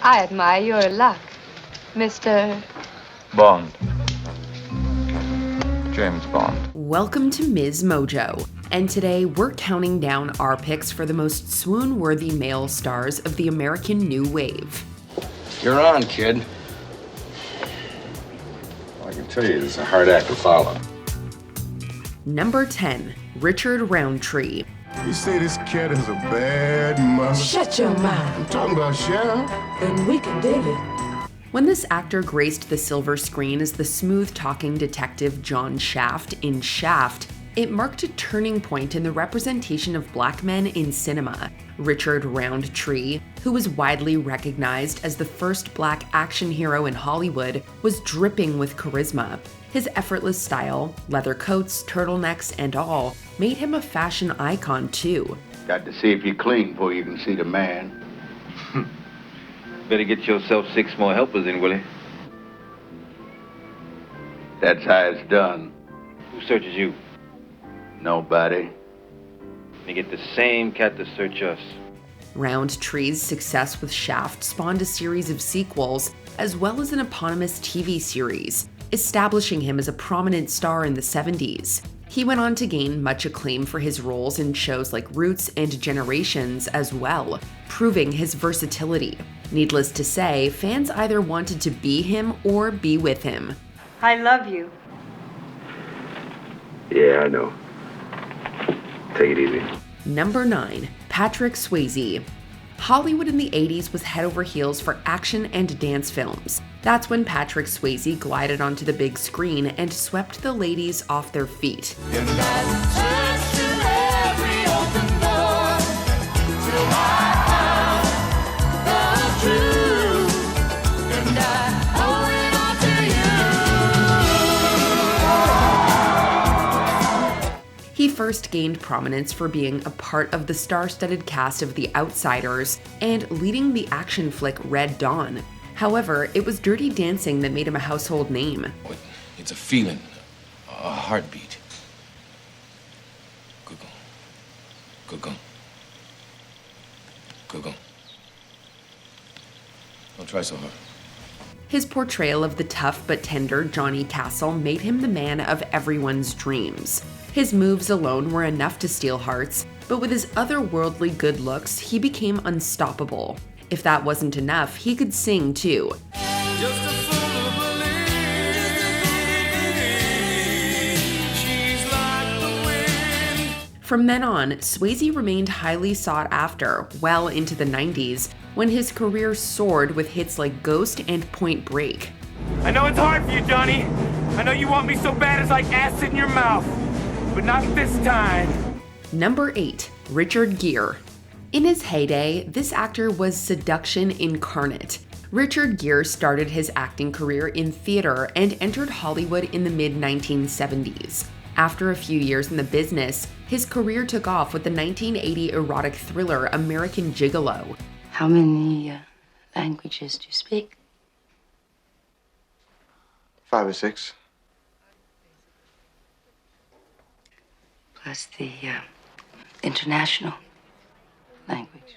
I admire your luck, Mr. Bond. James Bond. Welcome to MsMojo, and today we're counting down our picks for the most swoon-worthy male stars of the American New Wave. You're on, kid. Well, I can tell you, it's a hard act to follow. Number 10, Richard Roundtree. You say this cat is a bad mother? Shut your mouth. I'm talking about Sharon. Then we can dig it. When this actor graced the silver screen as the smooth-talking detective John Shaft in Shaft, it marked a turning point in the representation of black men in cinema. Richard Roundtree, who was widely recognized as the first black action hero in Hollywood, was dripping with charisma. His effortless style, leather coats, turtlenecks, and all, made him a fashion icon too. Got to see if you're clean before you can see the man. Better get yourself 6 more helpers in, Willie. That's how it's done. Who searches you? Nobody. We get the same cat to search us. Roundtree's success with Shaft spawned a series of sequels, as well as an eponymous TV series, establishing him as a prominent star in the 70s. He went on to gain much acclaim for his roles in shows like Roots and Generations as well, proving his versatility. Needless to say, fans either wanted to be him or be with him. I love you. Yeah, I know. Take it easy. Number 9, Patrick Swayze. Hollywood in the 80s was head over heels for action and dance films. That's when Patrick Swayze glided onto the big screen and swept the ladies off their feet. He first gained prominence for being a part of the star-studded cast of The Outsiders and leading the action flick Red Dawn. However, it was Dirty Dancing that made him a household name. It's a feeling, a heartbeat. Go-go. Go-go. Go-go. Don't try so hard. His portrayal of the tough but tender Johnny Castle made him the man of everyone's dreams. His moves alone were enough to steal hearts, but with his otherworldly good looks, he became unstoppable. If that wasn't enough, he could sing too. From then on, Swayze remained highly sought after well into the 90s, when his career soared with hits like Ghost and Point Break. I know it's hard for you, Johnny. I know you want me so bad it's like acid in your mouth. But not this time. Number 8, Richard Gere. In his heyday, this actor was seduction incarnate. Richard Gere started his acting career in theater and entered Hollywood in the mid-1970s. After a few years in the business, his career took off with the 1980 erotic thriller American Gigolo. How many languages do you speak? 5 or 6. Plus the international language.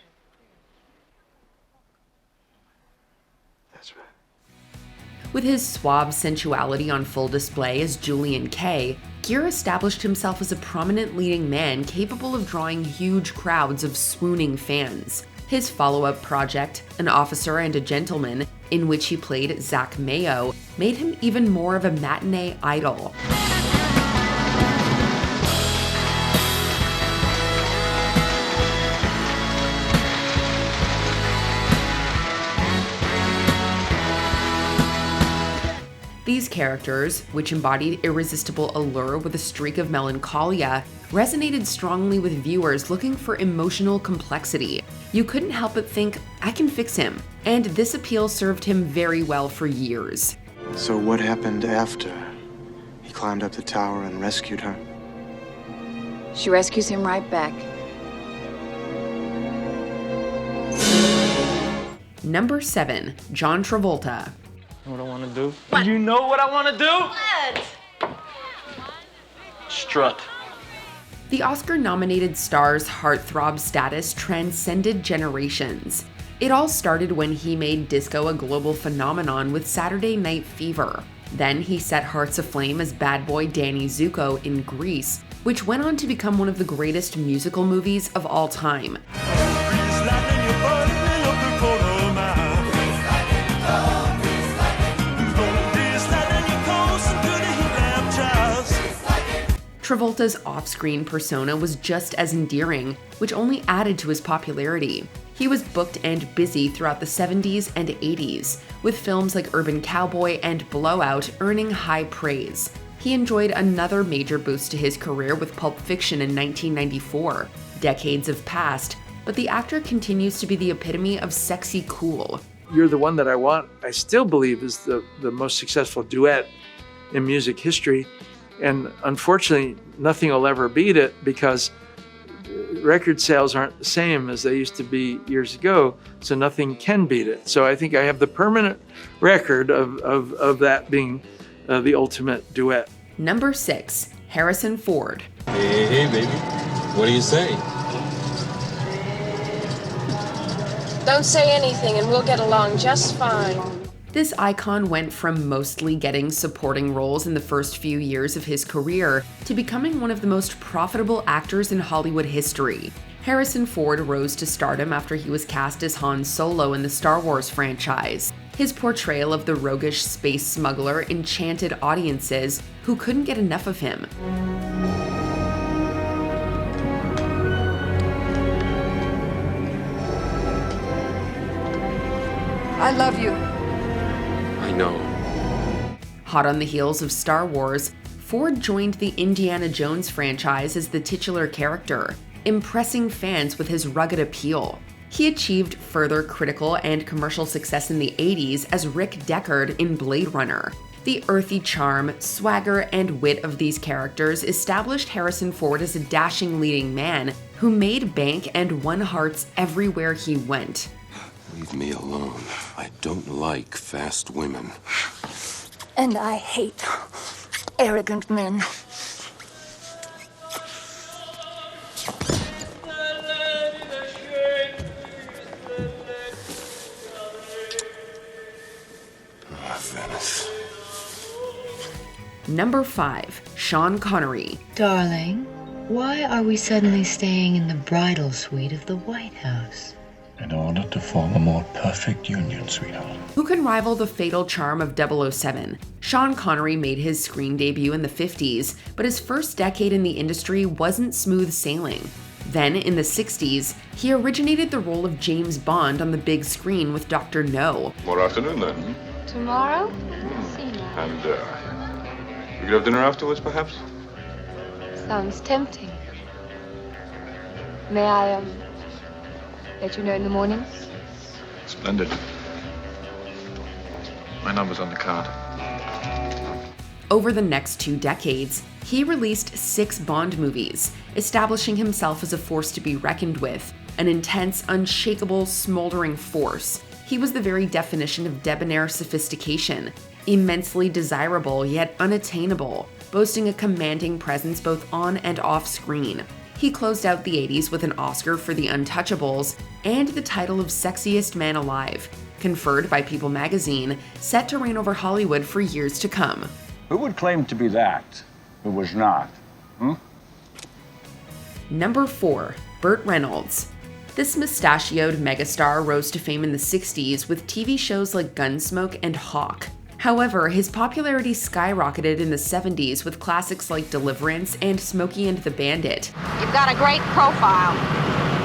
That's right. With his suave sensuality on full display as Julian Kay, Gere established himself as a prominent leading man capable of drawing huge crowds of swooning fans. His follow-up project, An Officer and a Gentleman, in which he played Zach Mayo, made him even more of a matinee idol. These characters, which embodied irresistible allure with a streak of melancholia, resonated strongly with viewers looking for emotional complexity. You couldn't help but think, I can fix him. And this appeal served him very well for years. So what happened after he climbed up the tower and rescued her? She rescues him right back. Number 7, John Travolta. You know what I want to do? What? You know what I want to do? What? Strut. The Oscar-nominated star's heartthrob status transcended generations. It all started when he made disco a global phenomenon with Saturday Night Fever. Then he set hearts aflame as bad boy Danny Zuko in Grease, which went on to become one of the greatest musical movies of all time. Travolta's off-screen persona was just as endearing, which only added to his popularity. He was booked and busy throughout the 70s and 80s, with films like Urban Cowboy and Blowout earning high praise. He enjoyed another major boost to his career with Pulp Fiction in 1994. Decades have passed, but the actor continues to be the epitome of sexy cool. You're the One That I Want, I still believe is the most successful duet in music history. And unfortunately, nothing will ever beat it because record sales aren't the same as they used to be years ago, so nothing can beat it. So I think I have the permanent record of that being the ultimate duet. Number 6, Harrison Ford. Hey, baby. What do you say? Don't say anything and we'll get along just fine. This icon went from mostly getting supporting roles in the first few years of his career to becoming one of the most profitable actors in Hollywood history. Harrison Ford rose to stardom after he was cast as Han Solo in the Star Wars franchise. His portrayal of the roguish space smuggler enchanted audiences who couldn't get enough of him. I love you. I know. Hot on the heels of Star Wars, Ford joined the Indiana Jones franchise as the titular character, impressing fans with his rugged appeal. He achieved further critical and commercial success in the 80s as Rick Deckard in Blade Runner. The earthy charm, swagger, and wit of these characters established Harrison Ford as a dashing leading man who made bank and won hearts everywhere he went. Leave me alone. I don't like fast women. And I hate arrogant men. Venice. Number 5, Sean Connery. Darling, why are we suddenly staying in the bridal suite of the White House? In order to form a more perfect union, sweetheart. Who can rival the fatal charm of 007? Sean Connery made his screen debut in the 50s, but his first decade in the industry wasn't smooth sailing. Then, in the 60s, he originated the role of James Bond on the big screen with Dr. No. More afternoon, then. Tomorrow? See you. And, we could have dinner afterwards, perhaps? Sounds tempting. May I, let you know in the morning? Splendid. My number's on the card. Over the next 2 decades, he released 6 Bond movies, establishing himself as a force to be reckoned with, an intense, unshakable, smoldering force. He was the very definition of debonair sophistication, immensely desirable yet unattainable, boasting a commanding presence both on and off screen. He closed out the 80s with an Oscar for The Untouchables and the title of Sexiest Man Alive, conferred by People magazine, set to reign over Hollywood for years to come. Who would claim to be that who was not? Number 4, Burt Reynolds. This mustachioed megastar rose to fame in the 60s with TV shows like Gunsmoke and Hawk. However, his popularity skyrocketed in the 70s with classics like Deliverance and Smokey and the Bandit. You've got a great profile.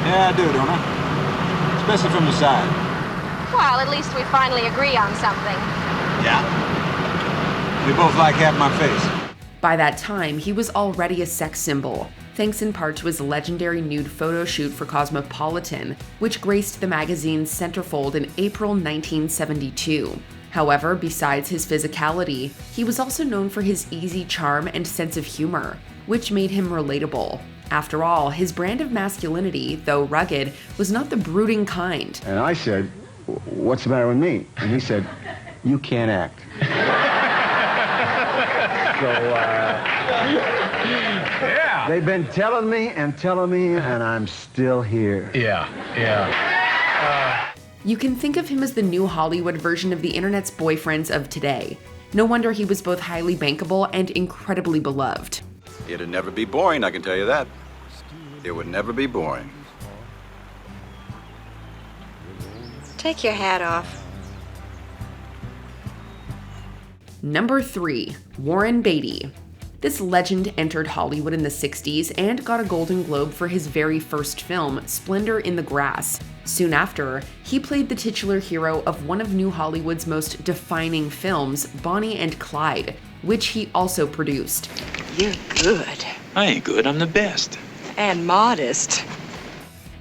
Yeah, I do, don't I? Especially from the side. Well, at least we finally agree on something. Yeah. We both like having my face. By that time, he was already a sex symbol, thanks in part to his legendary nude photo shoot for Cosmopolitan, which graced the magazine's centerfold in April 1972. However, besides his physicality, he was also known for his easy charm and sense of humor, which made him relatable. After all, his brand of masculinity, though rugged, was not the brooding kind. And I said, "What's the matter with me?" And he said, "You can't act." Yeah. They've been telling me, and I'm still here. Yeah. You can think of him as the new Hollywood version of the internet's boyfriends of today. No wonder he was both highly bankable and incredibly beloved. It'd never be boring, I can tell you that. It would never be boring. Take your hat off. Number 3, Warren Beatty. This legend entered Hollywood in the 60s and got a Golden Globe for his very first film, Splendor in the Grass. Soon after, he played the titular hero of one of New Hollywood's most defining films, Bonnie and Clyde, which he also produced. You're good. I ain't good, I'm the best. And modest.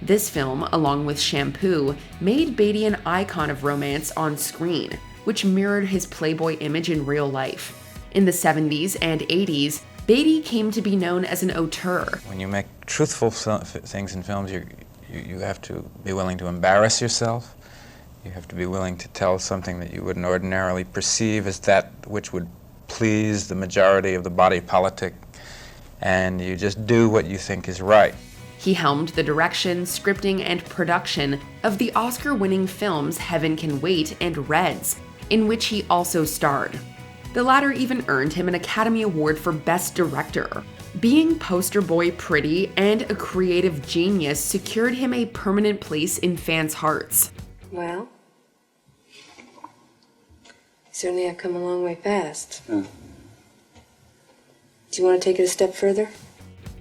This film, along with Shampoo, made Beatty an icon of romance on screen, which mirrored his playboy image in real life. In the 70s and 80s, Beatty came to be known as an auteur. When you make truthful things in films, you have to be willing to embarrass yourself. You have to be willing to tell something that you wouldn't ordinarily perceive as that which would please the majority of the body politic, and you just do what you think is right. He helmed the direction, scripting, and production of the Oscar-winning films Heaven Can Wait and Reds, in which he also starred. The latter even earned him an Academy Award for Best Director. Being poster boy pretty and a creative genius secured him a permanent place in fans' hearts. Well, certainly have come a long way fast. Do you want to take it a step further?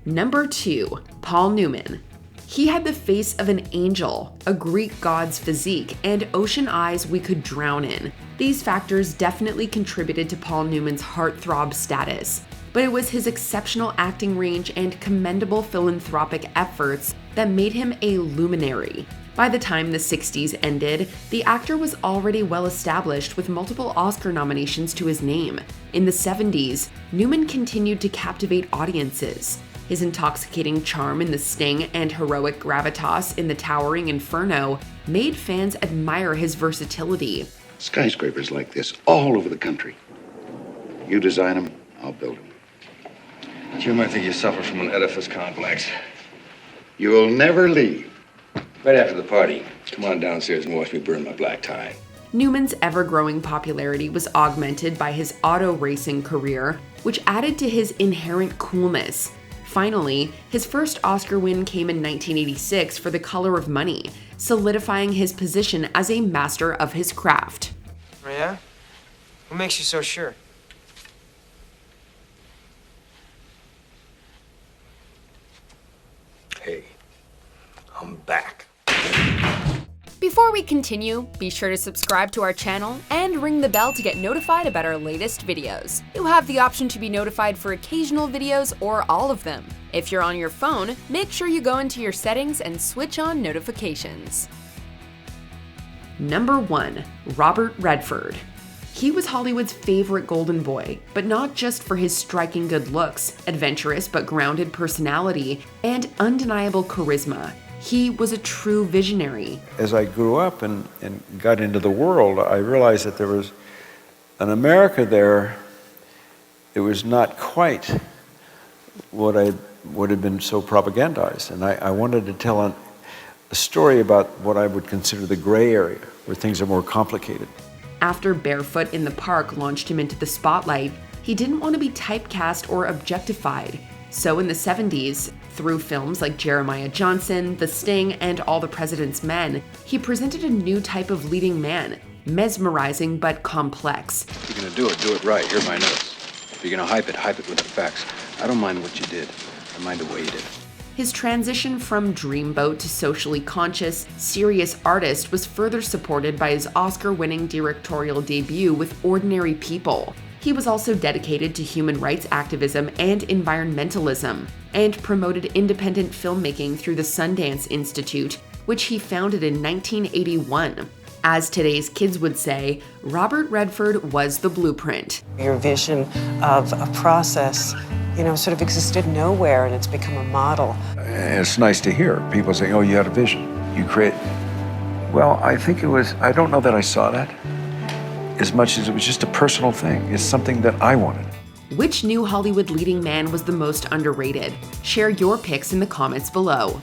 Number 2, Paul Newman. He had the face of an angel, a Greek god's physique, and ocean eyes we could drown in. These factors definitely contributed to Paul Newman's heartthrob status, but it was his exceptional acting range and commendable philanthropic efforts that made him a luminary. By the time the 60s ended, the actor was already well established with multiple Oscar nominations to his name. In the 70s, Newman continued to captivate audiences. His intoxicating charm in The Sting and heroic gravitas in The Towering Inferno made fans admire his versatility. Skyscrapers like this all over the country. You design them, I'll build them. You might think you suffer from an Oedipus complex. You'll never leave. Right after the party, come on downstairs and watch me burn my black tie. Newman's ever-growing popularity was augmented by his auto racing career, which added to his inherent coolness. Finally, his first Oscar win came in 1986 for The Color of Money, solidifying his position as a master of his craft. Oh yeah? What makes you so sure? Hey, I'm back. Before we continue, be sure to subscribe to our channel and ring the bell to get notified about our latest videos. You have the option to be notified for occasional videos or all of them. If you're on your phone, make sure you go into your settings and switch on notifications. Number 1, Robert Redford. He was Hollywood's favorite golden boy, but not just for his striking good looks, adventurous but grounded personality, and undeniable charisma. He was a true visionary. As I grew up and got into the world, I realized that there was an America there. It was not quite what had been so propagandized. And I wanted to tell a story about what I would consider the gray area, where things are more complicated. After Barefoot in the Park launched him into the spotlight, he didn't want to be typecast or objectified. So in the 70s, through films like Jeremiah Johnson, The Sting, and All the President's Men, he presented a new type of leading man, mesmerizing but complex. If you're gonna do it right. Here are my notes. If you're gonna hype it with the facts. I don't mind what you did. I mind the way you did it. His transition from dreamboat to socially conscious, serious artist was further supported by his Oscar-winning directorial debut with Ordinary People. He was also dedicated to human rights activism and environmentalism, and promoted independent filmmaking through the Sundance Institute, which he founded in 1981. As today's kids would say, Robert Redford was the blueprint. Your vision of a process, sort of existed nowhere, and it's become a model. And it's nice to hear people saying, oh, you had a vision, you create. Well, I think I don't know that I saw that as much as it was just a personal thing. It's something that I wanted. Which new Hollywood leading man was the most underrated? Share your picks in the comments below.